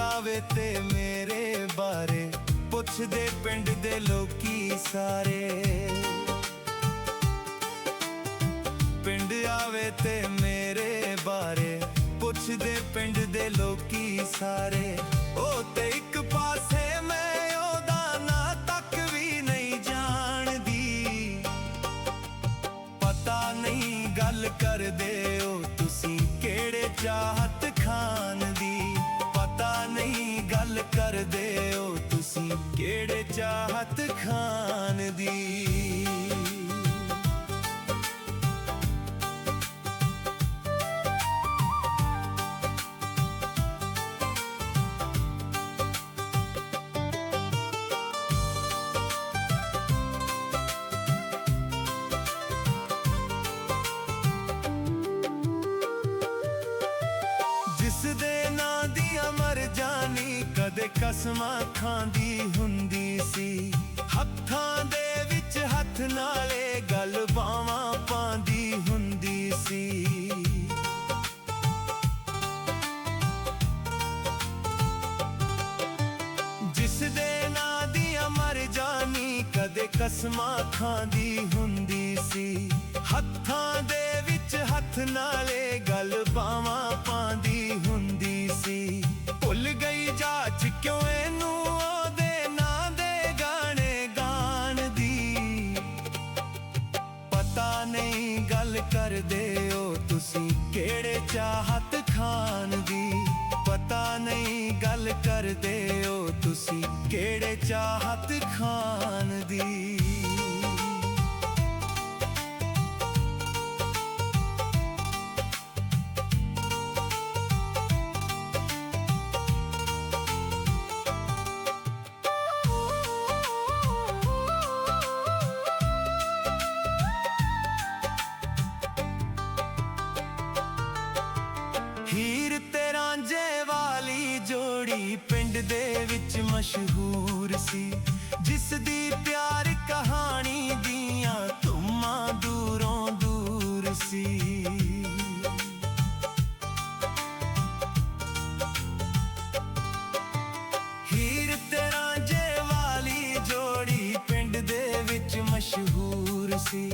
ਆਵੇ ਤੇ ਮੇਰੇ ਬਾਰੇ ਪੁੱਛਦੇ ਪਿੰਡ ਦੇ ਲੋਕੀ ਸਾਰੇ। ਪਿੰਡ ਆਵੇ ਤੇ ਮੇਰੇ ਬਾਰੇ ਪੁੱਛਦੇ ਪਿੰਡ ਦੇ ਲੋਕੀ ਸਾਰੇ। ਉਹ ਤੇ ਇੱਕ ਪਾਸੇ ਮੈਂ ਉਹਦਾ ਨਾਂ ਤੱਕ ਵੀ ਨਹੀਂ ਜਾਣਦੀ। ਪਤਾ ਨਹੀਂ ਗੱਲ ਕਰਦੇ ਹੋ ਤੁਸੀਂ ਕਿਹੜੇ ਚਾਹਤ ਖਾਨ ਦੀ। ਪਤਾ ਨਹੀਂ ਗੱਲ ਕਰਦੇ ਹੋ ਤੁਸੀਂ ਕਿਹੜੇ ਚਾਹਤ ਖਾਨ ਦੀ। ਜਿਸਦੇ ਨਾਂ ਦੀ ਅਮਰ ਜਾਨੀ ਕਦੇ ਕਸਮਾਂ ਖਾਂਦੀ ਹੁੰਦੀ ਸੀ। ਹੱਥਾਂ ਦੇ ਵਿੱਚ ਹੱਥ ਨਾਲੇ ਗੱਲ ਬਾਵਾਂ ਪਾਉਂਦੀ ਹੁੰਦੀ ਸੀ। ਜਿਸਦੇ ਨਾਂ ਦੀ ਅਮਰ ਜਾਨੀ ਕਦੇ ਕਸਮਾਂ ਖਾਂਦੀ ਹੁੰਦੀ ਸੀ। ਹੱਥਾਂ ਦੇ ਵਿੱਚ ਹੱਥ ਨਾਲੇ ਗੱਲ ਬਾਵਾਂ ਪਾਉਂਦੀ ਹੁੰਦੀ ਸੀ। ਭੁੱਲ ਗਈ ਜਾਚ ਕਿਉਂ ਇਹਨੂੰ ਉਹਦੇ ਨਾਂ ਦੇ ਗਾਣੇ ਗਾਣ ਦੀ। ਪਤਾ ਨਹੀਂ ਗੱਲ ਕਰਦੇ ਹੋ ਤੁਸੀਂ ਕਿਹੜੇ ਚਾਹਤ ਖਾਨ ਦੀ। ਪਤਾ ਨਹੀਂ ਗੱਲ ਕਰਦੇ ਹੋ ਤੁਸੀਂ ਕਿਹੜੇ ਚਾਹਤ ਖਾਨ ਦੀ। ਹੀਰ ਤੇ ਰਾਂਝੇ ਵਾਲੀ ਜੋੜੀ ਪਿੰਡ ਦੇ ਵਿੱਚ ਮਸ਼ਹੂਰ ਸੀ। ਜਿਸ ਦੀ ਪਿਆਰ ਕਹਾਣੀ ਦੀਆਂ ਧੁੰਮਾਂ ਦੂਰੋਂ ਦੂਰ ਸੀ। ਹੀਰ ਤੇ ਰਾਂਝੇ ਵਾਲੀ ਜੋੜੀ ਪਿੰਡ ਦੇ ਵਿੱਚ ਮਸ਼ਹੂਰ ਸੀ।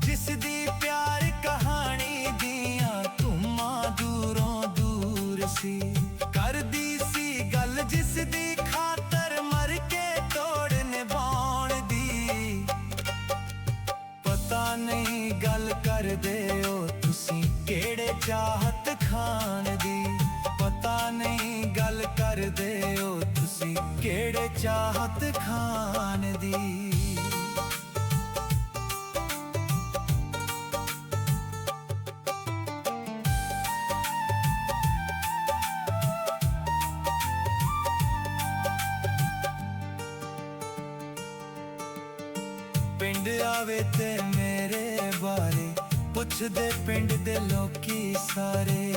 ਜਿਸ ਦੀ ਪਿਆਰ ਕਹਾਣੀ ਦੀਆਂ ਧੁੰਮਾਂ ਦੂਰੋਂ ਦੂਰ ਸੀ। ਕਰਦੀ ਸੀ ਗੱਲ ਜਿਸ ਦੀ ਖਾਤਰ ਮਰ ਕੇ ਤੋੜ ਨਿਭਾਉਣ ਦੀ। ਪਤਾ ਨਹੀਂ ਗੱਲ ਕਰਦੇ ਹੋ ਤੁਸੀਂ ਕਿਹੜੇ ਚਾਹਤ ਖਾਨ ਦੀ। ਪਤਾ ਨਹੀਂ ਗੱਲ ਕਰਦੇ ਹੋ ਤੁਸੀਂ ਕਿਹੜੇ ਚਾਹਤ ਖਾਨ ਦੀ। ਪਿੰਡ ਆਵੇ ਤੇ ਮੇਰੇ ਬਾਰੇ ਪੁੱਛਦੇ ਪਿੰਡ ਦੇ ਲੋਕੀ ਸਾਰੇ।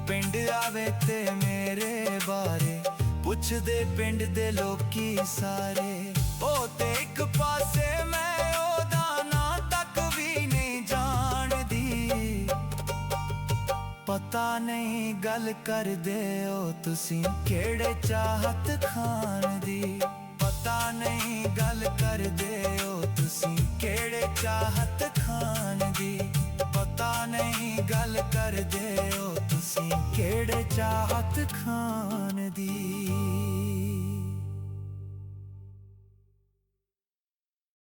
ਪਿੰਡ ਆਵੇ ਤੇ ਮੇਰੇ ਬਾਰੇ ਪੁੱਛਦੇ ਪਿੰਡ ਦੇ ਲੋਕੀ ਸਾਰੇ। ਉਹ ਤੇ ਇੱਕ ਪਾਸੇ ਮੈਂ ਉਹਦਾ ਨਾਂ ਤੱਕ ਵੀ ਨਹੀਂ ਜਾਣਦੀ। ਪਤਾ ਨਹੀਂ ਗੱਲ ਕਰਦੇ ਹੋ ਤੁਸੀਂ ਕਿਹੜੇ ਚਾਹਤ ਖਾਨ ਦੀ। ਪਤਾ ਨਹੀਂ ਗੱਲ ਕਰਦੇ ਹੋ ਤੁਸੀਂ ਕਿਹੜੇ ਚਾਹਤ ਖਾਨ ਦੀ। ਪਤਾ ਨਹੀਂ ਗੱਲ ਕਰਦੇ ਹੋ ਤੁਸੀਂ ਕਿਹੜੇ ਚਾਹਤ ਖਾਨ ਦੀ।